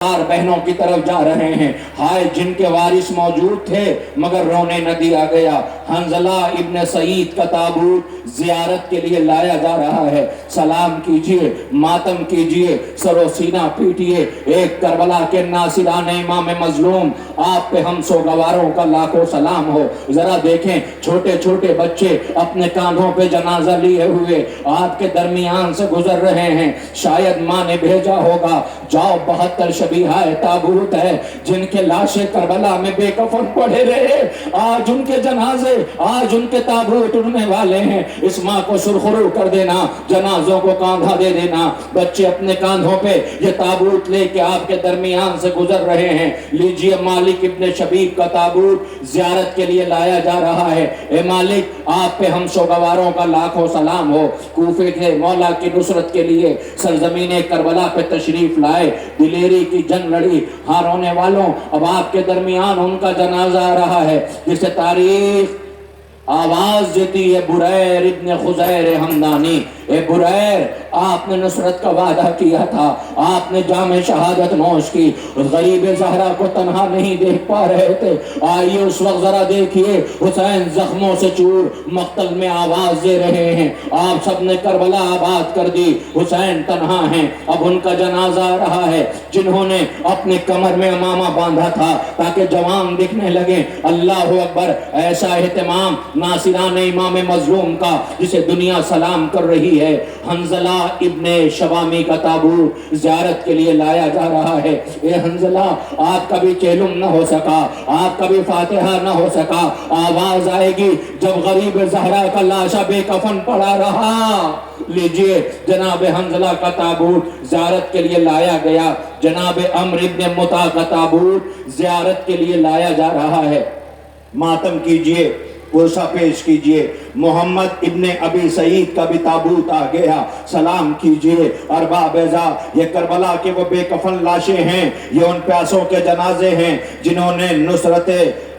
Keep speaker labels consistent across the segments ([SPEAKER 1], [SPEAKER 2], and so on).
[SPEAKER 1] بہنوں کی طرف جا رہے ہیں، ہائے جن کے وارث موجود تھے مگر رونے نہ دیا گیا۔ حنظلہ ابن سعید کا تابوت زیارت کے لیے لایا جا رہا ہے، سلام کیجئے، ماتم کیجئے، سر و سینہ پیٹئے، ایک کربلا کے ناصران امام مظلوم، آپ پہ ہم سوگواروں کا لاکھوں سلام ہو۔ ذرا دیکھیں چھوٹے چھوٹے بچے اپنے کاندھوں پہ جنازہ لیے ہوئے آپ کے درمیان سے گزر رہے ہیں، شاید ماں نے بھیجا ہوگا، جاؤ 72 شبیہہ تابوت ہے جن کے لاشیں کربلا میں بے کفن پڑے رہے، آج ان کے جنازے، آج ان کے تابوت اڑنے والے ہیں، اس ماں کو سرخرو کر دینا، جنازوں کو کاندھا دے دینا۔ بچے اپنے کاندھوں پہ یہ تابوت لے کے آپ کے درمیان سے گزر رہے ہیں، لیجئے مالک ابن شبیب کا تابوت زیارت کے لیے لایا جا رہا ہے، اے مالک آپ پہ ہم سوگواروں کا لاکھوں سلام ہو۔ کوفے کے مولا کی نصرت کے لیے سرزمین کربلا پہ تشریف لائے، دلیری کی جنگ لڑی، ہاں رونے والوں اب آپ کے درمیان ان کا جنازہ آ رہا ہے جسے تاریخ آواز دیتی ہے بریر ابن خزیر ہمدانی۔ اے بریر، آپ نے نصرت کا وعدہ کیا تھا، آپ نے جام شہادت نوش کی، غریب زہرا کو تنہا نہیں دیکھ پا رہے تھے، آئیے اس وقت ذرا دیکھیے حسین زخموں سے چور مقتل میں آواز دے رہے ہیں، آپ سب نے کربلا آباد کر دی، حسین تنہا ہیں، اب ان کا جنازہ آ رہا ہے، جنہوں نے اپنے کمر میں امامہ باندھا تھا تاکہ جوان دکھنے لگے۔ اللہ اکبر، ایسا اہتمام ناصران امام مظلوم کا جسے دنیا سلام کر رہی ہے۔ حنظلہ ابن شوامی کا تابوت زیارت کے لیے لایا جا رہا ہے۔ اے حنظلہ، آپ کا بھی چہلم نہ ہو سکا، آپ کا بھی فاتحہ نہ ہو سکا، آواز آئے گی جب غریب زہرا کا لاشا بے کفن پڑا رہا۔ لیجئے جناب حنظلہ کا تابوت زیارت کے لیے لایا گیا، جناب عمرو ابن مطاع کا تابوت زیارت کے لیے لایا جا رہا ہے۔ ماتم کیجئے، پرسہ پیش کیجئے، محمد ابن ابی سعید کا بھی تابوت آ گیا، سلام کیجئے۔ ارباب اعزا، یہ کربلا کے وہ بے کفن لاشیں ہیں، یہ ان پیاسوں کے جنازے ہیں جنہوں نے نصرت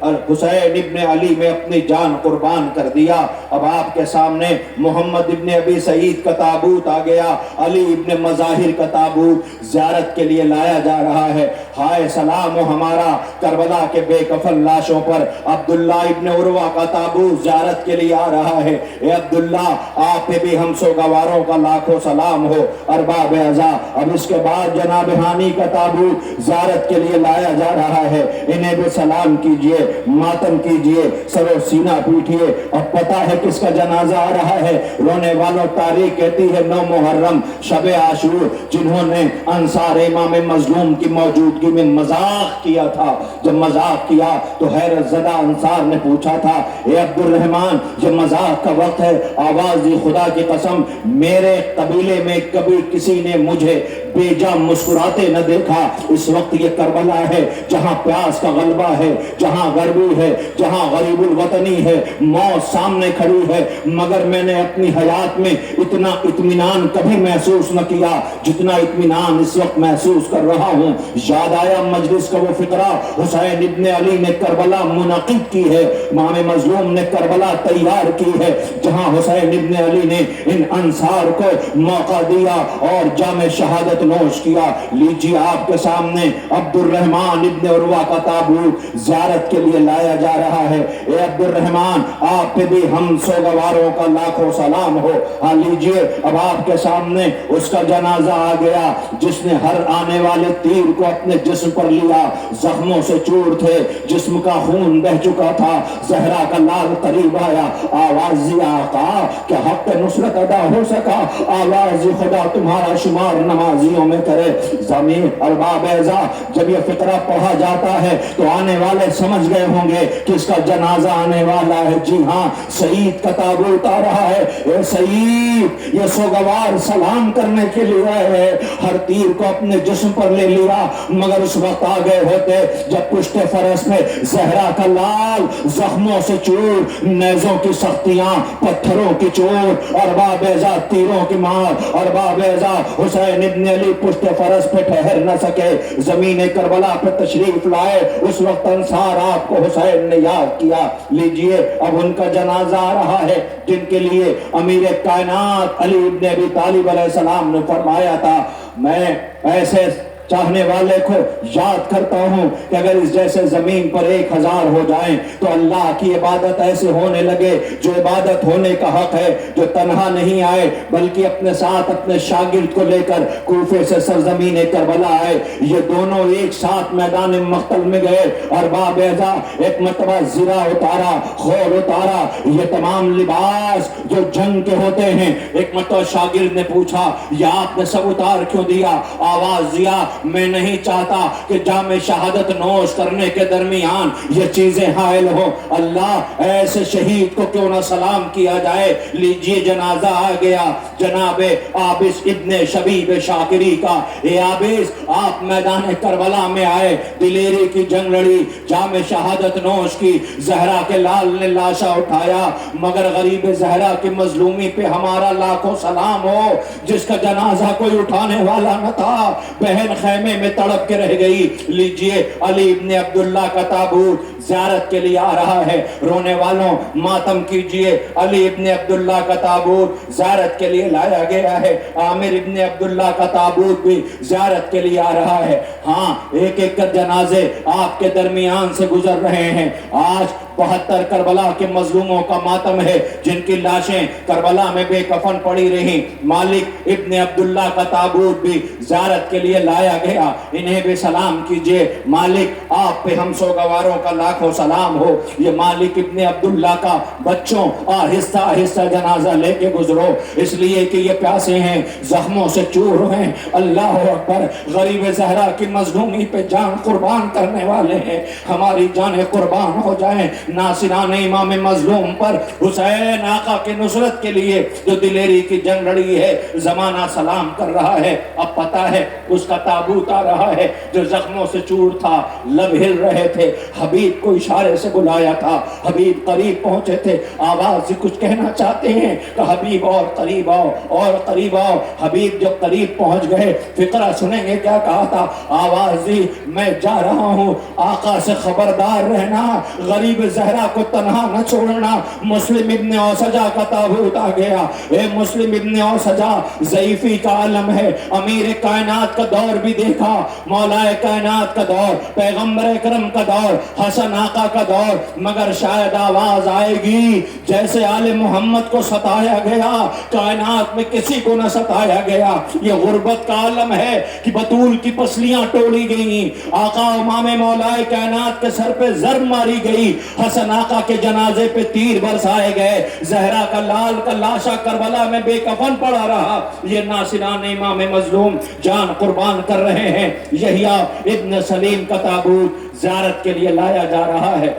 [SPEAKER 1] حسین ابن علی میں اپنی جان قربان کر دیا۔ اب آپ کے سامنے محمد ابن ابی سعید کا تابوت آ گیا، علی ابن مظاہر کا تابوت زیارت کے لیے لایا جا رہا ہے۔ ہائے سلام ہو ہمارا کربلا کے بے کفن لاشوں پر۔ عبداللہ ابن عروہ کا تابوت زیارت کے لیے آ رہا ہے، اے عبداللہ آپ پہ بھی ہم سوگواروں کا لاکھوں سلام ہو۔ ارباب اعزا، اب اس کے بعد جناب ہانی کا تابوت زیارت کے لیے لایا جا رہا ہے، انہیں بھی سلام کیجئے، ماتم کیجئے، سر و سینہ پیٹھئے۔ اب پتہ ہے کس کا جنازہ آ رہا ہے؟ رونے والوں تاریخ کہتی ہے 9 محرم شب عاشور، جنہوں نے انصار امام مظلوم کی موجودگی میں مذاق کیا تھا۔ جب مذاق کیا تو حیرت زدہ انصار نے پوچھا تھا، اے عبد الرحمن یہ مذاق کا وقت ہے؟ آواز دی خدا کی قسم میرے قبیلے میں کبھی کسی نے مجھے بے جا مسکراتے نہ دیکھا۔ اس وقت یہ کربلا ہے جہاں پیاس کا غلبہ ہے، جہاں غربی ہے، جہاں غریب الوطنی ہے، موت سامنے کھڑی ہے، مگر میں نے اپنی حیات میں اتنا اطمینان کبھی محسوس نہ کیا جتنا اطمینان اس وقت محسوس کر رہا ہوں۔ یاد آیا مجلس کا وہ فقرہ، حسین ابن علی نے کربلا منعقد کی ہے، امام مظلوم نے کربلا تیار کی ہے، جہاں حسین ابن علی نے ان انصار کو موقع دیا اور جام شہادت نوش کیا۔ لیجیے آپ کے سامنے عبد الرحمن ابن عروہ کا تابوت زیارت کے لیے لایا جا رہا ہے۔ اے عبد الرحمن، آپ پہ بھی ہم سوگواروں کا لاکھوں سلام ہو۔ ہاں لیجئے اب آپ کے سامنے اس کا جنازہ آ گیا جس نے ہر آنے والے تیر کو اپنے جسم پر لیا، زخموں سے چور تھے، جسم کا خون بہ چکا تھا، زہرا کا لال قریب آیا، آواز آقا کہ حق نصرت ادا ہو سکا، آواز خدا تمہارا شمار نمازیوں میں کرے۔ زمین ارباب اعزا، جب یہ فقرہ پڑھا جاتا ہے تو آنے والے سمجھ گئے ہوں گے کہ اس کا جنازہ آنے والا ہے۔ جی ہاں، سعید کا تابوت آ رہا ہے۔ اے سعید، یہ سوگوار سلام کرنے کے لیے آئے، ہر تیر کو اپنے جسم پر لے لیا، مگر اس وقت آ گئے ہوتے جب پشت فرس میں زہرا کا لال، زخموں سے چور، نیزوں کی سختیاں، پتھروں کی چور، ارباب اعزا تیروں کی مار، ارباب اعزا حسین ابن علی پشت فرس پہ ٹھہر نہ سکے، زمین کربلا پہ تشریف لائے۔ اس وقت انصار آپ کو حسین نے یاد کیا۔ لیجئے اب ان کا جنازہ آ رہا ہے جن کے لیے امیر کائنات علی ابن ابی طالب علیہ السلام نے فرمایا تھا، میں ایسے چاہنے والے کو یاد کرتا ہوں کہ اگر اس جیسے زمین پر 1000 ہو جائیں تو اللہ کی عبادت ایسے ہونے لگے جو عبادت ہونے کا حق ہے، جو تنہا نہیں آئے بلکہ اپنے ساتھ اپنے شاگرد کو لے کر کوفے سے سرزمین کربلا آئے، یہ دونوں ایک ساتھ میدان مقتل میں گئے اور بابیزا ایک مرتبہ زرہ اتارا، خور اتارا، یہ تمام لباس جو جنگ کے ہوتے ہیں۔ ایک مرتبہ شاگرد نے پوچھا یہ آپ نے سب اتار کیوں دیا؟ آواز دیا میں نہیں چاہتا کہ جام شہادت نوش کرنے کے درمیان یہ چیزیں حائل ہوں، اللہ ایسے شہید کو کیوں نہ سلام کیا جائے۔ لیجئے جنازہ آ گیا جناب عابس ابن شبیب شاکری کا۔ اے عابس آپ میدان کربلا میں آئے، دلیری کی جنگ لڑی، جام شہادت نوش کی، زہرا کے لال نے لاشا اٹھایا، مگر غریب زہرا کی مظلومی پہ ہمارا لاکھوں سلام ہو، جس کا جنازہ کوئی اٹھانے والا نہ تھا، بہن خیمے میں تڑپ کے رہ گئی۔ لیجئے علی ابن عبداللہ کا تابوت زیارت کے لیے آ رہا ہے، رونے والوں ماتم کیجئے، علی ابن عبداللہ کا تابوت زیارت کے لیے لایا گیا ہے، عامر ابن عبداللہ کا تابوت بھی زیارت کے لیے آ رہا ہے۔ ہاں ایک ایک کر جنازے آپ کے درمیان سے گزر رہے ہیں۔ آج 72 کربلا کے مظلوموں کا ماتم ہے جن کی لاشیں کربلا میں بے کفن پڑی رہی۔ مالک ابن عبداللہ کا تابوت بھی زیارت کے لیے لایا گیا، انہیں بھی سلام کیجئے۔ مالک آپ پہ ہم سوگواروں کا لاکھوں سلام ہو۔ یہ مالک ابن عبداللہ کا بچوں آہستہ آہستہ جنازہ لے کے گزرو، اس لیے کہ یہ پیاسے ہیں، زخموں سے چور ہیں۔ اللہ اکبر، غریب زہرا کی مظلومی پہ جان قربان کرنے والے ہیں، ہماری جانیں قربان ہو جائیں۔ ناصران امام مظلوم پر حسین آقا کی نصرت کے لیے جو دلیری کی جنگ لڑی ہے، زمانہ سلام کر رہا ہے۔ اب پتا ہے اس کا تابوت آ رہا ہے جو زخموں سے چور تھا، لب ہل رہے تھے، حبیب کو اشارے سے بلایا تھا، حبیب قریب پہنچے تھے، آواز سے کچھ کہنا چاہتے ہیں کہ حبیب اور قریب آؤ اور قریب آؤ۔ حبیب جب قریب پہنچ گئے، فقرہ سنیں گے کیا کہا تھا؟ آواز دی میں جا رہا ہوں، آقا سے خبردار رہنا، غریب زہرا کو تنہا نہ چھوڑنا۔ مسلم ابن اوسجا کا تابوت آ گیا۔ اے مسلم ابن اوسجا، ضعیفی کا عالم ہے، امیر کائنات کا دور بھی دیکھا، مولا کائنات کا دور، پیغمبر اکرم کا دور، حسن آقا کا دور، مگر شاید آواز آئے گی جیسے آل محمد کو ستایا گیا کائنات میں کسی کو نہ ستایا گیا۔ یہ غربت کا عالم ہے کہ بطول کی پسلیاں توڑی گئیں، آقا امام مولا کائنات کے سر پہ ضرب ماری گئی، حسن آقا کے جنازے پہ تیر برسائے گئے، زہرا کا لال کا لاشا کربلا میں بے کفن پڑا رہا۔ یہ ناصران امام مظلوم جان قربان کر رہے ہیں۔ یحییٰ ابن سلیم کا تابوت زیارت کے لیے لایا جا رہا ہے،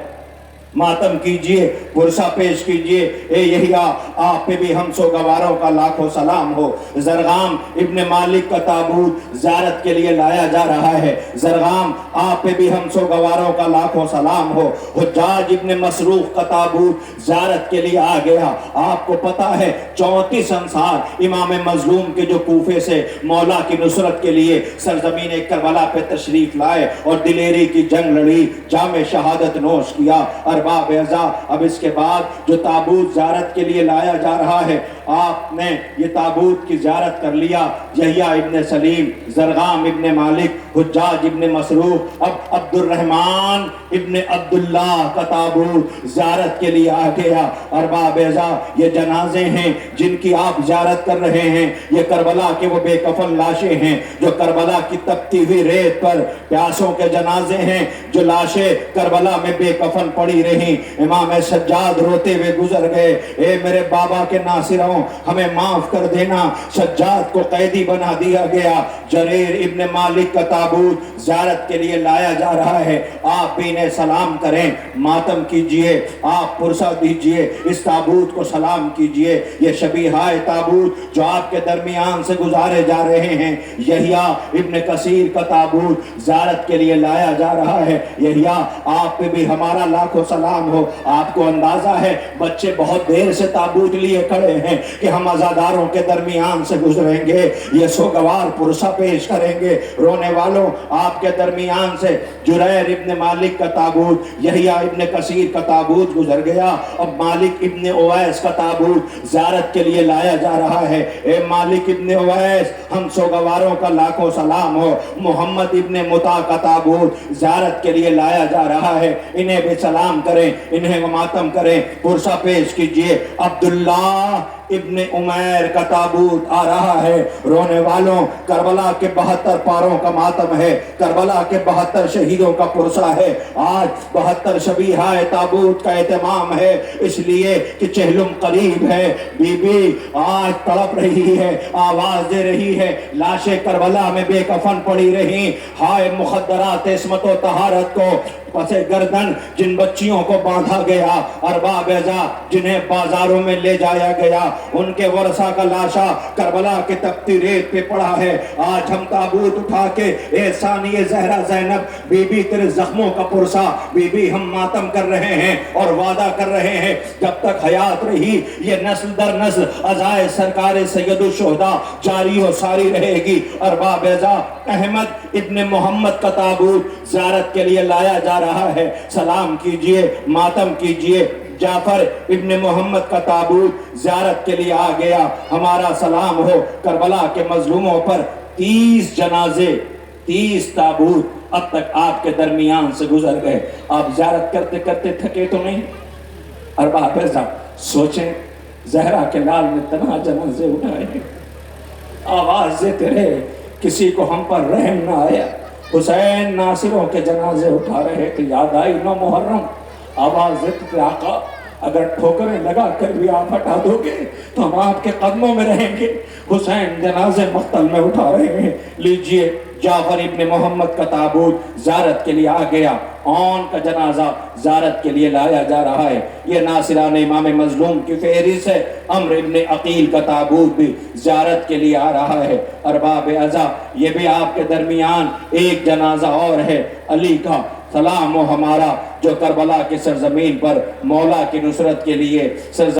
[SPEAKER 1] ماتم کیجئے، پرسہ پیش کیجئے۔ اے یحییٰ آپ پہ بھی ہم سوگواروں کا لاکھوں سلام ہو۔ زرغام ابن مالک کا تابوت زیارت کے لیے لایا جا رہا ہے، زرغام آپ پہ بھی ہم سوگواروں کا لاکھوں سلام ہو۔ حجاج ابن مسروق کا تابوت زیارت کے لیے آ گیا۔ آپ کو پتا ہے 34 انصار امام مظلوم کے جو کوفے سے مولا کی نصرت کے لیے سرزمین کربلا پہ تشریف لائے اور دلیری کی جنگ لڑی، جام شہادت نوش کیا۔ ارباب اعزا، اب اس کے بعد جو تابوت زیارت کے لیے لایا جا رہا ہے، آپ نے یہ تابوت کی زیارت کر لیا۔ یحییٰ ابن سلیم، زرغام ابن مالک، حجاج ابن مسروق، اب عبد الرحمن ابن عبداللہ کا تابوت زیارت کے لیے آ گیا۔ ارباب اعزا، یہ جنازے ہیں جن کی آپ زیارت کر رہے ہیں، یہ کربلا کے وہ بے کفن لاشیں ہیں جو کربلا کی تپتی ہوئی ریت پر، پیاسوں کے جنازے ہیں جو لاشیں کربلا میں بے کفن پڑی رہی۔ امام سجاد روتے ہوئے گزر گئے، اے میرے بابا کے ناصروں ہمیں معاف کر دینا، سجاد کو قیدی بنا دیا گیا۔ جریر ابن مالک کا تابوت زیارت کے لیے لایا جا رہا ہے، آپ بھی انہیں سلام کریں، ماتم کیجئے، آپ پرسہ دیجئے، اس تابوت کو سلام کیجئے۔ یہ شبیہائے تابوت جو آپ کے درمیان سے گزارے جا رہے ہیں، یحییٰ ابن کثیر کا تابوت زیارت کے لیے لایا جا رہا ہے۔ یحییٰ آپ پہ بھی ہمارا لاکھوں سلام ہو۔ آپ کو اندازہ ہے بچے بہت دیر سے تابوت لیے کھڑے ہیں، کہ ہم عزاداروں کے درمیان سے گزریں گے، یہ سوگوار پرسہ پیش کریں گے۔ رونے والوں، آپ کے درمیان سے جریر ابن مالک کا تابوت، یحییٰ ابن کثیر کا تابوت گزر گیا، اب مالک ابن اویس کا تابوت زیارت کے لیے لایا جا رہا ہے۔ اے مالک ابن اویس، ہم سوگواروں کا لاکھوں سلام ہو۔ محمد ابن مطاع کا تابوت زیارت کے لیے لایا جا رہا ہے، انہیں بھی سلام کریں، انہیں ماتم کریں، پرسہ پیش کیجئے۔ عبداللہ ابن عمیر کا تابوت آ رہا ہے۔ رونے والوں، کربلا کے 72 پاروں کا ماتم ہے، کربلا کے 72 شہیدوں کا پرسہ ہے۔ آج 72 شبیہہ تابوت کا اہتمام ہے، اس لیے کہ چہلم قریب ہے۔ بی بی آج تڑپ رہی ہے، آواز دے رہی ہے، لاشیں کربلا میں بے کفن پڑی رہی۔ ہائے مخدرات عصمت و طہارت کو پسے گردن جن بچیوں کو باندھا گیا، ارباب ازا جنہیں بازاروں میں لے جایا گیا، ان کے ورثہ کا لاشا کربلا کے تپتی ریت پہ پڑا ہے۔ آج ہم تابوت اٹھا کے اے ثانی زہرا زینب، بی بی تیرے زخموں کا پرسہ، بی بی ہم ماتم کر رہے ہیں اور وعدہ کر رہے ہیں، جب تک حیات رہی یہ نسل در نسل عزائے سرکار سید الشہداء جاری و ساری رہے گی۔ ارباب ازا، احمد ابن محمد کا تابوت زیارت کے لیے لایا جا رہا ہے، سلام کیجئے، ماتم کیجئے۔ جعفر ابن محمد کا تابوت زیارت کے لیے آ گیا، ہمارا سلام ہو۔ کربلا کے مظلوموں پر 30 جنازے، 30 تابوت اب تک آپ کے درمیان سے گزر گئے، آپ زیارت کرتے کرتے تھکے تو نہیں؟ ارباب ازا سوچیں، زہرا کے لال نے تنہا جنازے اٹھائے ہیں، آواز دیتے رہے، کسی کو ہم پر رحم نہ آیا۔ حسین ناصروں کے جنازے اٹھا رہے تھے، یاد آئی 9 محرم، آواز دیتے تھے، آقا اگر ٹھوکریں لگا کر بھی آپ ہٹا دو گے تو ہم آپ کے قدموں میں رہیں گے۔ حسین جنازے مقتل میں اٹھا رہے ہیں، لیجئے جعفر ابن محمد کا تابوت زیارت کے لیے آ گیا، اون کا جنازہ زیارت کے لیے لایا جا رہا ہے۔ یہ ناصران امام مظلوم کی فہرست ہے۔ عمرو ابن عقیل کا تابوت بھی زیارت کے لیے آ رہا ہے۔ ارباب ازا، یہ بھی آپ کے درمیان ایک جنازہ اور ہے، علی کا سلام ہو ہمارا، جو کربلا کی سرزمین پر مولا کی نصرت کے لیے